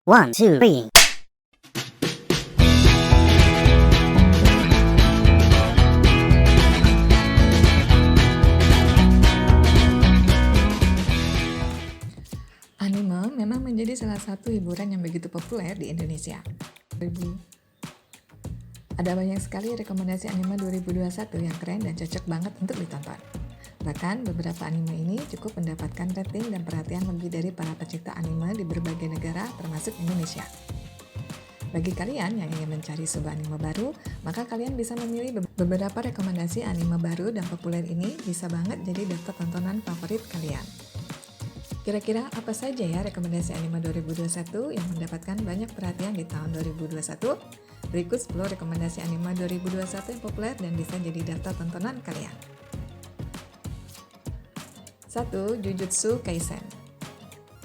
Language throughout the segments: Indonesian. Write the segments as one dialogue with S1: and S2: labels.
S1: One, two, three.
S2: Anime memang menjadi salah satu hiburan yang begitu populer di Indonesia. Ada banyak sekali rekomendasi anime 2021 yang keren dan cocok banget untuk ditonton. Bahkan beberapa anime ini cukup mendapatkan rating dan perhatian lebih dari para pecinta anime di berbagai negara termasuk Indonesia. Bagi kalian yang ingin mencari sebuah anime baru, maka kalian bisa memilih beberapa rekomendasi anime baru dan populer ini bisa banget jadi daftar tontonan favorit kalian. Kira-kira apa saja ya rekomendasi anime 2021 yang mendapatkan banyak perhatian di tahun 2021? Berikut 10 rekomendasi anime 2021 yang populer dan bisa jadi daftar tontonan kalian. 1. Jujutsu Kaisen.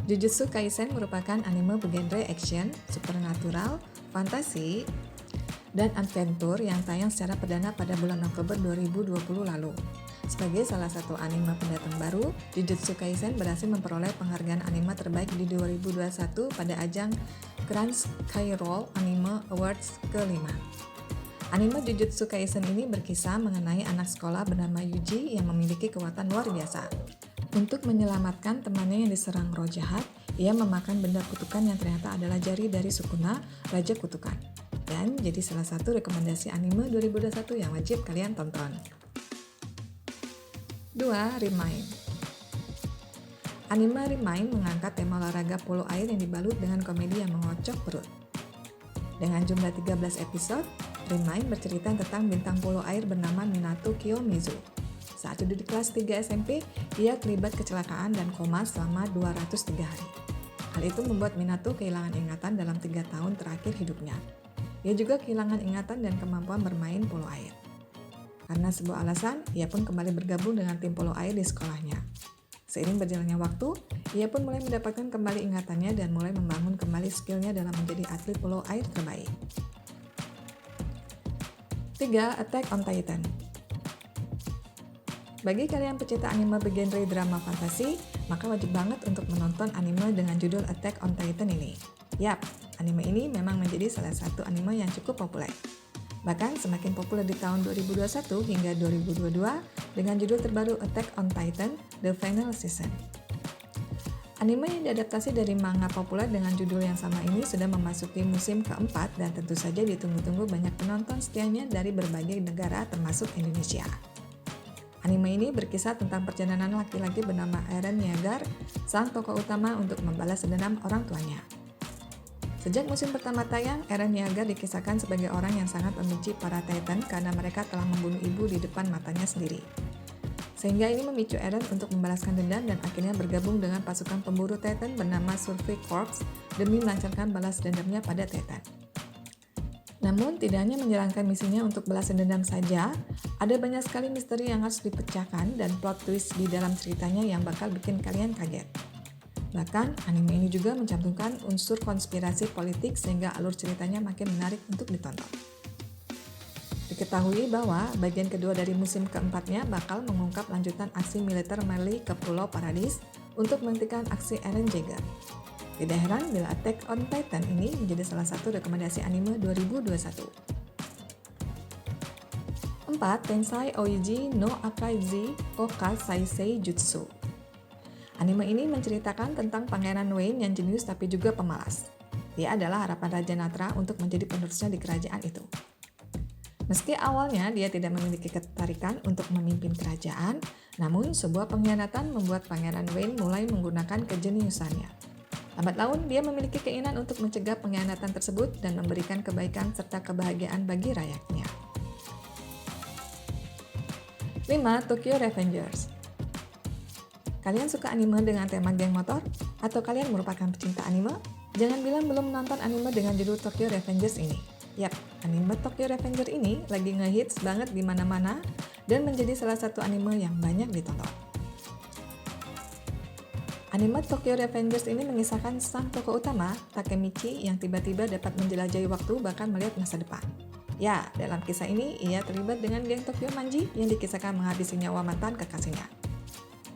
S2: Jujutsu Kaisen merupakan anime bergenre action, supernatural, fantasi, dan adventure yang tayang secara perdana pada bulan Oktober 2020 lalu. Sebagai salah satu anime pendatang baru, Jujutsu Kaisen berhasil memperoleh penghargaan anime terbaik di 2021 pada ajang Crunchyroll Anime Awards ke-5. Anime Jujutsu Kaisen ini berkisah mengenai anak sekolah bernama Yuji yang memiliki kekuatan luar biasa. Untuk menyelamatkan temannya yang diserang roh jahat, ia memakan benda kutukan yang ternyata adalah jari dari Sukuna, Raja Kutukan. Dan jadi salah satu rekomendasi anime 2021 yang wajib kalian tonton. 2. Remind. Anime Remind mengangkat tema olahraga polo air yang dibalut dengan komedi yang mengocok perut. Dengan jumlah 13 episode, Remind bercerita tentang bintang polo air bernama Minato Kiyomizu. Saat duduk di kelas 3 SMP, ia terlibat kecelakaan dan koma selama 203 hari. Hal itu membuat Minato kehilangan ingatan dalam 3 tahun terakhir hidupnya. Ia juga kehilangan ingatan dan kemampuan bermain polo air. Karena sebuah alasan, ia pun kembali bergabung dengan tim polo air di sekolahnya. Seiring berjalannya waktu, ia pun mulai mendapatkan kembali ingatannya dan mulai membangun kembali skillnya dalam menjadi atlet polo air terbaik. 3. Attack on Titan. Bagi kalian pecinta anime bergenre drama fantasi, maka wajib banget untuk menonton anime dengan judul Attack on Titan ini. Yap, anime ini memang menjadi salah satu anime yang cukup populer. Bahkan semakin populer di tahun 2021 hingga 2022 dengan judul terbaru Attack on Titan: The Final Season. Anime yang diadaptasi dari manga populer dengan judul yang sama ini sudah memasuki musim keempat dan tentu saja ditunggu-tunggu banyak penonton setianya dari berbagai negara termasuk Indonesia. Anime ini berkisah tentang perjalanan laki-laki bernama Eren Yeager, sang tokoh utama untuk membalas dendam orang tuanya. Sejak musim pertama tayang, Eren Yeager dikisahkan sebagai orang yang sangat membenci para Titan karena mereka telah membunuh ibu di depan matanya sendiri. Sehingga ini memicu Eren untuk membalaskan dendam dan akhirnya bergabung dengan pasukan pemburu Titan bernama Survey Corps demi melancarkan balas dendamnya pada Titan. Namun, tidak hanya menjalankan misinya untuk balas dendam saja, ada banyak sekali misteri yang harus dipecahkan dan plot twist di dalam ceritanya yang bakal bikin kalian kaget. Bahkan, anime ini juga mencantumkan unsur konspirasi politik sehingga alur ceritanya makin menarik untuk ditonton. Diketahui bahwa bagian kedua dari musim keempatnya bakal mengungkap lanjutan aksi militer Marley ke Pulau Paradis untuk menghentikan aksi Eren Yeager. Tidak heran bila Attack on Titan ini menjadi salah satu rekomendasi anime 2021. 4. Tensai Oiji no Akaizi Koka Saisei Jutsu. Anime ini menceritakan tentang Pangeran Wayne yang jenius tapi juga pemalas. Dia adalah harapan Raja Natra untuk menjadi penerusnya di kerajaan itu. Meski awalnya dia tidak memiliki ketertarikan untuk memimpin kerajaan, namun sebuah pengkhianatan membuat Pangeran Wayne mulai menggunakan kejeniusannya. Lambat laun, dia memiliki keinginan untuk mencegah pengkhianatan tersebut dan memberikan kebaikan serta kebahagiaan bagi rakyatnya. 5. Tokyo Revengers. Kalian suka anime dengan tema geng motor? Atau kalian merupakan pecinta anime? Jangan bilang belum menonton anime dengan judul Tokyo Revengers ini. Yap, anime Tokyo Revengers ini lagi ngehits banget di mana-mana dan menjadi salah satu anime yang banyak ditonton. Anime Tokyo Revengers ini mengisahkan sang tokoh utama, Takemichi, yang tiba-tiba dapat menjelajahi waktu bahkan melihat masa depan. Ya, dalam kisah ini ia terlibat dengan geng Tokyo Manji yang dikisahkan menghabisi nyawa mantan kekasihnya.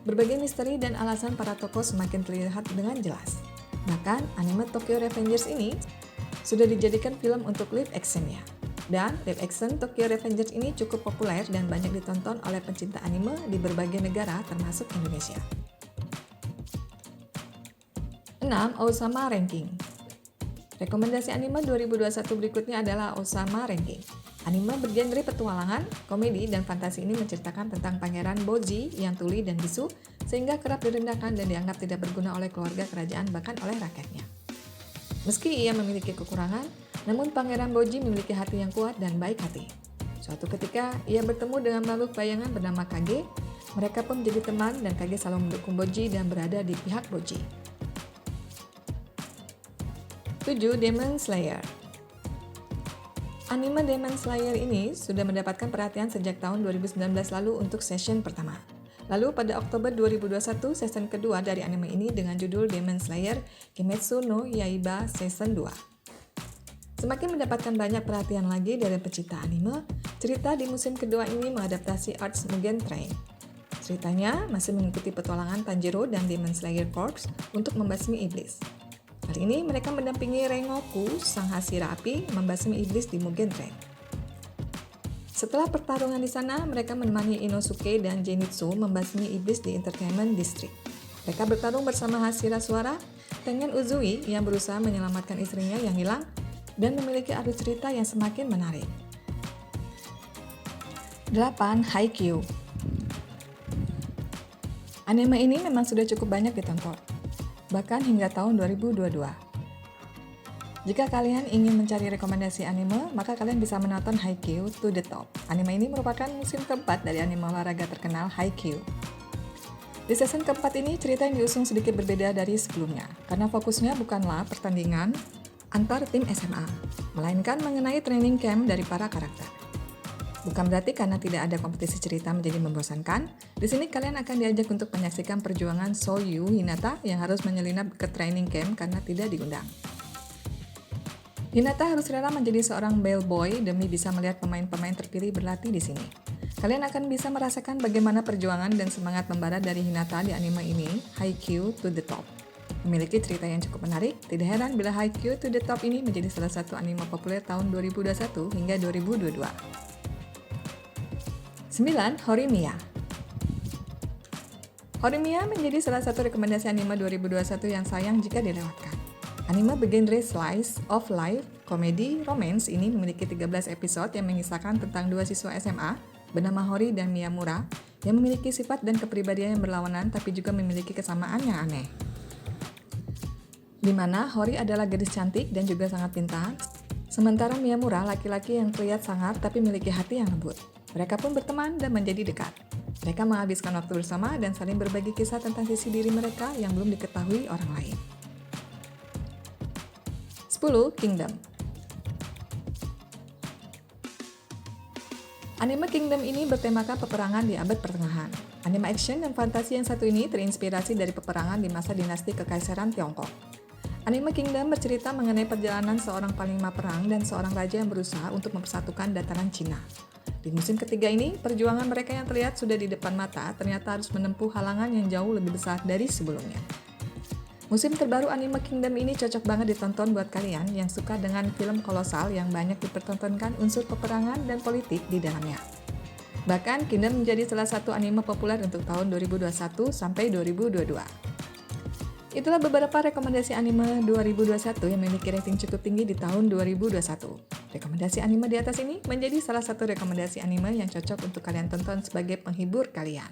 S2: Berbagai misteri dan alasan para tokoh semakin terlihat dengan jelas. Bahkan anime Tokyo Revengers ini sudah dijadikan film untuk live action-nya. Dan live action Tokyo Revengers ini cukup populer dan banyak ditonton oleh pencinta anime di berbagai negara termasuk Indonesia. 6. Osama Ranking. Rekomendasi anime 2021 berikutnya adalah Osama Ranking. Anime bergenre petualangan, komedi, dan fantasi ini menceritakan tentang Pangeran Boji yang tuli dan bisu sehingga kerap direndahkan dan dianggap tidak berguna oleh keluarga kerajaan bahkan oleh rakyatnya. Meski ia memiliki kekurangan, namun Pangeran Boji memiliki hati yang kuat dan baik hati. Suatu ketika, ia bertemu dengan makhluk bayangan bernama Kage. Mereka pun menjadi teman dan Kage selalu mendukung Boji dan berada di pihak Boji. 7. Demon Slayer. Anime Demon Slayer ini sudah mendapatkan perhatian sejak tahun 2019 lalu untuk season pertama. Lalu pada Oktober 2021, season kedua dari anime ini dengan judul Demon Slayer Kimetsu no Yaiba Season 2. Semakin mendapatkan banyak perhatian lagi dari pecinta anime, cerita di musim kedua ini mengadaptasi Arts Mugen Train. Ceritanya masih mengikuti petualangan Tanjiro dan Demon Slayer Corps untuk membasmi iblis. Kali ini mereka mendampingi Rengoku, sang hasira api, membasmi iblis di Mugen Train. Setelah pertarungan di sana, mereka menemani Inosuke dan Zenitsu membasmi iblis di Entertainment District. Mereka bertarung bersama Hashira Suara, Tengen Uzui yang berusaha menyelamatkan istrinya yang hilang, dan memiliki alur cerita yang semakin menarik. 8. Haikyuu. Anime ini memang sudah cukup banyak ditonton, bahkan hingga tahun 2022. Jika kalian ingin mencari rekomendasi anime, maka kalian bisa menonton Haikyuu to the Top. Anime ini merupakan musim keempat dari anime olahraga terkenal Haikyuu. Di season keempat ini, cerita yang diusung sedikit berbeda dari sebelumnya, karena fokusnya bukanlah pertandingan antar tim SMA, melainkan mengenai training camp dari para karakter. Bukan berarti karena tidak ada kompetisi cerita menjadi membosankan, di sini kalian akan diajak untuk menyaksikan perjuangan Soyu Hinata yang harus menyelinap ke training camp karena tidak diundang. Hinata harus rela menjadi seorang bellboy demi bisa melihat pemain-pemain terpilih berlatih di sini. Kalian akan bisa merasakan bagaimana perjuangan dan semangat membara dari Hinata di anime ini, Haikyuu to the Top. Memiliki cerita yang cukup menarik, tidak heran bila Haikyuu to the Top ini menjadi salah satu anime populer tahun 2021 hingga 2022. 9. Horimiya. Horimiya menjadi salah satu rekomendasi anime 2021 yang sayang jika dilewatkan. Anime bergenre slice of life, komedi, romance ini memiliki 13 episode yang mengisahkan tentang dua siswa SMA bernama Hori dan Miyamura yang memiliki sifat dan kepribadian yang berlawanan tapi juga memiliki kesamaan yang aneh. Di mana Hori adalah gadis cantik dan juga sangat pintar, sementara Miyamura laki-laki yang terlihat sangar tapi memiliki hati yang lembut. Mereka pun berteman dan menjadi dekat. Mereka menghabiskan waktu bersama dan saling berbagi kisah tentang sisi diri mereka yang belum diketahui orang lain. 10. Kingdom. Anime Kingdom ini bertemakan peperangan di abad pertengahan. Anime action dan fantasi yang satu ini terinspirasi dari peperangan di masa dinasti Kekaisaran Tiongkok. Anime Kingdom bercerita mengenai perjalanan seorang panglima perang dan seorang raja yang berusaha untuk mempersatukan dataran Cina. Di musim ketiga ini, perjuangan mereka yang terlihat sudah di depan mata ternyata harus menempuh halangan yang jauh lebih besar dari sebelumnya. Musim terbaru anime Kingdom ini cocok banget ditonton buat kalian yang suka dengan film kolosal yang banyak dipertontonkan unsur peperangan dan politik di dalamnya. Bahkan Kingdom menjadi salah satu anime populer untuk tahun 2021 sampai 2022. Itulah beberapa rekomendasi anime 2021 yang memiliki rating cukup tinggi di tahun 2021. Rekomendasi anime di atas ini menjadi salah satu rekomendasi anime yang cocok untuk kalian tonton sebagai penghibur kalian.